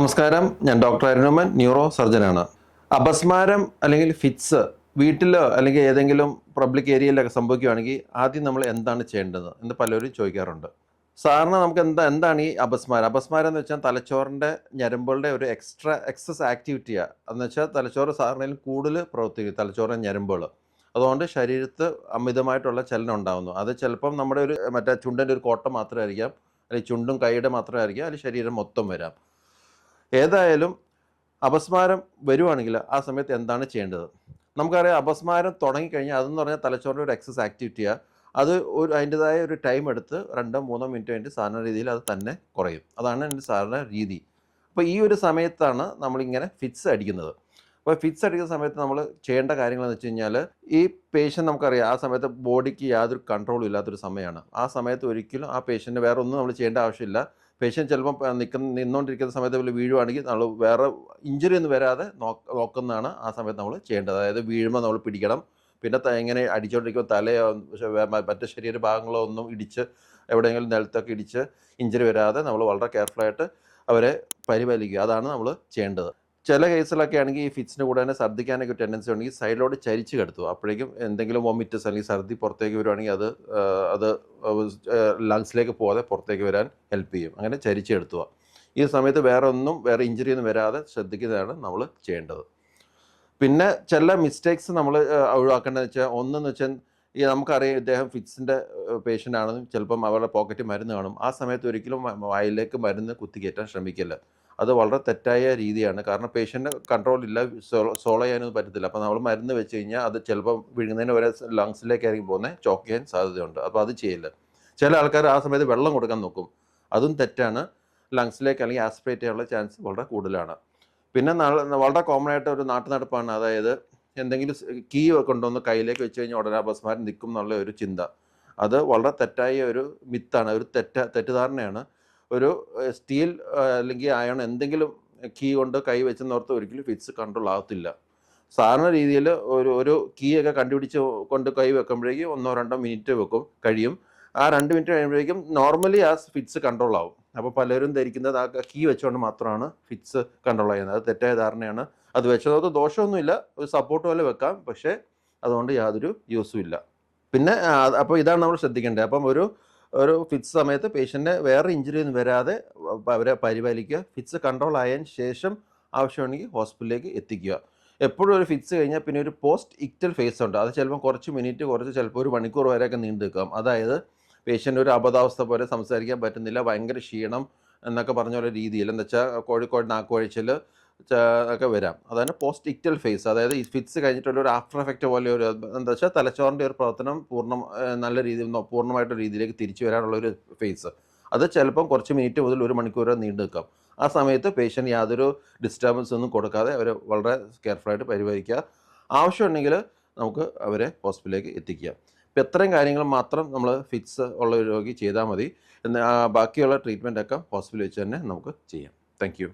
നമസ്കാരം, ഞാൻ doctor അരുണമൻ, neuro സർജനാണ്. അപസ്മാരം അല്ലെങ്കിൽ ഫിറ്റ്സ് വീട്ടിലോ അല്ലെങ്കിൽ ഏതെങ്കിലും പബ്ലിക് ഏരിയയിലൊക്കെ സംഭവിക്കുകയാണെങ്കിൽ ആദ്യം നമ്മൾ എന്താണ് ചെയ്യേണ്ടത് എന്ന് പലരും ചോദിക്കാറുണ്ട്. സാധാരണ നമുക്ക് എന്താണ് ഈ അപസ്മാരം? അപസ്മാരം എന്ന് വെച്ചാൽ തലച്ചോറിൻ്റെ ഞരമ്പുകളുടെ ഒരു എക്സസ് ആക്ടിവിറ്റിയാണ്. എന്ന് വെച്ചാൽ തലച്ചോറ് സാധാരണയിൽ കൂടുതൽ പ്രവർത്തിക്കും, തലച്ചോറിൻ്റെ ഞരമ്പുകൾ. അതുകൊണ്ട് ശരീരത്ത് അമിതമായിട്ടുള്ള ചലനം ഉണ്ടാകുന്നു. അത് ചിലപ്പം നമ്മുടെ ഒരു ചുണ്ടിൻ്റെ ഒരു കോട്ടം മാത്രമായിരിക്കാം, അല്ലെങ്കിൽ ചുണ്ടും കൈയുടെ മാത്രമായിരിക്കാം, അല്ലെങ്കിൽ ശരീരം മൊത്തം വരാം. ഏതായാലും അപസ്മാരം വരുവാണെങ്കിൽ ആ സമയത്ത് എന്താണ് ചെയ്യേണ്ടത്? നമുക്കറിയാം, അപസ്മാരം തുടങ്ങിക്കഴിഞ്ഞാൽ അതെന്ന് പറഞ്ഞാൽ തലച്ചോറിൻ്റെ ഒരു എക്സസ് ആക്ടിവിറ്റിയാണ്. അത് അതിൻ്റെതായ ഒരു ടൈം എടുത്ത് 2-3 മിനിറ്റ് കഴിഞ്ഞിട്ട് സാധാരണ രീതിയിൽ അത് തന്നെ കുറയും. അതാണ് എൻ്റെ സാധാരണ രീതി. അപ്പോൾ ഈ ഒരു സമയത്താണ് നമ്മളിങ്ങനെ ഫിറ്റ്സ് അടിക്കുന്നത്. അപ്പോൾ ഫിറ്റ്സ് അടിക്കുന്ന സമയത്ത് നമ്മൾ ചെയ്യേണ്ട കാര്യങ്ങളെന്ന് വെച്ച് കഴിഞ്ഞാൽ, ഈ പേഷ്യൻ്റ് നമുക്കറിയാം ആ സമയത്ത് ബോഡിക്ക് യാതൊരു കൺട്രോളും ഇല്ലാത്തൊരു സമയമാണ്. ആ സമയത്ത് ഒരിക്കലും ആ പേഷ്യൻ്റ് വേറെ ഒന്നും നമ്മൾ ചെയ്യേണ്ട ആവശ്യമില്ല. പേഷ്യൻ്റ് ചിലപ്പം നിന്നുകൊണ്ടിരിക്കുന്ന സമയത്ത് വീഴുവാണെങ്കിൽ നമ്മൾ വേറെ ഇഞ്ചുറി ഒന്നും വരാതെ നോക്കുന്നതാണ് ആ സമയത്ത് നമ്മൾ ചെയ്യേണ്ടത്. അതായത് വീഴുമ്പോൾ നമ്മൾ പിടിക്കണം. പിന്നെ ഇങ്ങനെ അടിച്ചുകൊണ്ടിരിക്കുമ്പോൾ തലയോ മറ്റ് ശരീരഭാഗങ്ങളോ ഒന്നും ഇടിച്ച് എവിടെയെങ്കിലും നിലത്തൊക്കെ ഇടിച്ച് ഇഞ്ചുറി വരാതെ നമ്മൾ വളരെ കെയർഫുള്ളായിട്ട് അവരെ പരിപാലിക്കുക. അതാണ് നമ്മൾ ചെയ്യേണ്ടത്. ചില കേസിലൊക്കെ ആണെങ്കിൽ ഈ ഫിറ്റ്സിന് കൂടെ തന്നെ ഛർദ്ദിക്കാനൊക്കെ ടെൻഡൻസി ഉണ്ടെങ്കിൽ സൈഡിലോട്ട് ചരിച്ച് കിടത്തുക. അപ്പോഴേക്കും എന്തെങ്കിലും വോമിറ്റസ് അല്ലെങ്കിൽ ഛർദ്ദി പുറത്തേക്ക് വരുവാണെങ്കിൽ അത് ലങ്സിലേക്ക് പോകാതെ പുറത്തേക്ക് വരാൻ ഹെൽപ്പ് ചെയ്യും. അങ്ങനെ ചരിച്ച് കിടത്തുക. ഈ സമയത്ത് വേറെ ഇഞ്ചുറി ഒന്നും വരാതെ ശ്രദ്ധിക്കുന്നതാണ് നമ്മൾ ചെയ്യേണ്ടത്. പിന്നെ ചില മിസ്റ്റേക്സ് നമ്മൾ ഒഴിവാക്കേണ്ടതെന്ന് വെച്ചാൽ, ഒന്നെന്ന് വെച്ചാൽ ഈ നമുക്കറിയാം ഇദ്ദേഹം ഫിറ്റ്സിൻ്റെ പേഷ്യൻ്റ് ആണെന്നും ചിലപ്പം അവരുടെ പോക്കറ്റിൽ മരുന്ന് കാണും. ആ സമയത്ത് ഒരിക്കലും വായിലേക്ക് മരുന്ന് കുത്തിക്കയറ്റാൻ ശ്രമിക്കില്ല. അത് വളരെ തെറ്റായ രീതിയാണ്. കാരണം പേഷ്യൻ്റ് കൺട്രോൾ ഇല്ല, സോൾവ് ചെയ്യാനൊന്നും പറ്റത്തില്ല. അപ്പോൾ നമ്മൾ മരുന്ന് വെച്ച് കഴിഞ്ഞാൽ അത് ചിലപ്പം വിഴുങ്ങുന്നതിന് വരെ ലങ്സിലേക്കായിരിക്കും പോകുന്നത്, ചോക്ക് ചെയ്യാൻ സാധ്യതയുണ്ട്. അപ്പോൾ അത് ചെയ്യില്ല. ചില ആൾക്കാർ ആ സമയത്ത് വെള്ളം കൊടുക്കാൻ നോക്കും. അതും തെറ്റാണ്. ലങ്സിലേക്ക് അല്ലെങ്കിൽ ആസ്പിറേറ്റ് ചെയ്യാനുള്ള ചാൻസ് വളരെ കൂടുതലാണ്. പിന്നെ വളരെ കോമൺ ആയിട്ട് ഒരു നാട്ടുനടപ്പാണ്. അതായത് എന്തെങ്കിലും കീ കൊണ്ടുവന്ന് കയ്യിലേക്ക് വെച്ച് കഴിഞ്ഞാൽ ഉടനെ അപസ്മാരം നിൽക്കും എന്നുള്ള ഒരു ചിന്ത. അത് വളരെ തെറ്റായ ഒരു മിത്താണ്, ഒരു തെറ്റിദ്ധാരണയാണ്. ഒരു സ്റ്റീൽ അല്ലെങ്കിൽ അയൺ എന്തെങ്കിലും കീ കൊണ്ട് കൈ വെച്ചെന്നോർത്ത് ഒരിക്കലും ഫിറ്റ്സ് കൺട്രോൾ ആകത്തില്ല. സാധാരണ രീതിയിൽ ഒരു കീ ഒക്കെ കണ്ടുപിടിച്ച് കൊണ്ട് കൈ വെക്കുമ്പോഴേക്കും 1-2 മിനിറ്റ് കഴിയും. ആ 2 മിനിറ്റ് കഴിയുമ്പോഴേക്കും നോർമലി ആ ഫിറ്റ്സ് കൺട്രോൾ ആവും. അപ്പോൾ പലരും ധരിക്കുന്നത് ആ കീ വെച്ചുകൊണ്ട് മാത്രമാണ് ഫിറ്റ്സ് കൺട്രോൾ ചെയ്യുന്നത്. അത് തെറ്റായ ധാരണയാണ്. അത് വെച്ചതോട് ദോഷമൊന്നുമില്ല, ഒരു സപ്പോർട്ട് പോലെ വെക്കാം, പക്ഷേ അതുകൊണ്ട് യാതൊരു യൂസും ഇല്ല. പിന്നെ അപ്പോൾ ഇതാണ് നമ്മൾ ശ്രദ്ധിക്കേണ്ടത്. അപ്പം ഒരു ഫിറ്റ്സ് സമയത്ത് പേഷ്യൻ്റിന് വേറെ ഇഞ്ചുറി ഒന്നും വരാതെ അവരെ പരിപാലിക്കുക. ഫിറ്റ്സ് കൺട്രോൾ ആയതിന് ശേഷം ആവശ്യമുണ്ടെങ്കിൽ ഹോസ്പിറ്റലിലേക്ക് എത്തിക്കുക. എപ്പോഴും ഒരു ഫിറ്റ്സ് കഴിഞ്ഞാൽ പിന്നെ ഒരു പോസ്റ്റ് ഇക്റ്റൽ ഫേസ് ഉണ്ട്. അത് ചിലപ്പം കുറച്ച് മിനിറ്റ്, ചിലപ്പോൾ 1 മണിക്കൂർ വരെയൊക്കെ നീണ്ടു നിൽക്കാം. അതായത് പേഷ്യൻ്റ് ഒരു അബോധാവസ്ഥ പോലെ സംസാരിക്കാൻ പറ്റുന്നില്ല, ഭയങ്കര ക്ഷീണം എന്നൊക്കെ പറഞ്ഞ ഒരു രീതിയിൽ, എന്ന് വെച്ചാൽ നാക്കുവഴിച്ചിൽ ഒക്കെ വരാം. അതാണ് പോസ്റ്റ് ഇക്റ്റൽ ഫേസ്. അതായത് ഈ ഫിറ്റ്സ് കഴിഞ്ഞിട്ടുള്ള ഒരു ആഫ്റ്റർ എഫക്റ്റ് പോലെ ഒരു എന്താ വെച്ചാൽ തലച്ചോറിൻ്റെ ഒരു പ്രവർത്തനം നല്ല രീതിയിൽ പൂർണ്ണമായിട്ടൊരു രീതിയിലേക്ക് തിരിച്ചു വരാനുള്ളൊരു ഫേസ്. അത് ചിലപ്പം കുറച്ച് മിനിറ്റ് മുതൽ 1 മണിക്കൂർ വരെ നീണ്ടു നിൽക്കാം. ആ സമയത്ത് പേഷ്യൻ്റ് യാതൊരു ഡിസ്റ്റർബൻസ് ഒന്നും കൊടുക്കാതെ അവരെ വളരെ കെയർഫുള്ളായിട്ട് പരിപാലിക്കുക. ആവശ്യമുണ്ടെങ്കിൽ നമുക്ക് അവരെ ഹോസ്പിറ്റലിലേക്ക് എത്തിക്കുക. ഇപ്പോൾ ഇത്രയും കാര്യങ്ങൾ മാത്രം നമ്മൾ ഫിറ്റ്സ് ഉള്ള ഒരു രോഗി ചെയ്താൽ മതി. ബാക്കിയുള്ള ട്രീറ്റ്മെൻറ്റൊക്കെ ഹോസ്പിറ്റലിൽ വെച്ച് തന്നെ നമുക്ക് ചെയ്യാം. Thank you.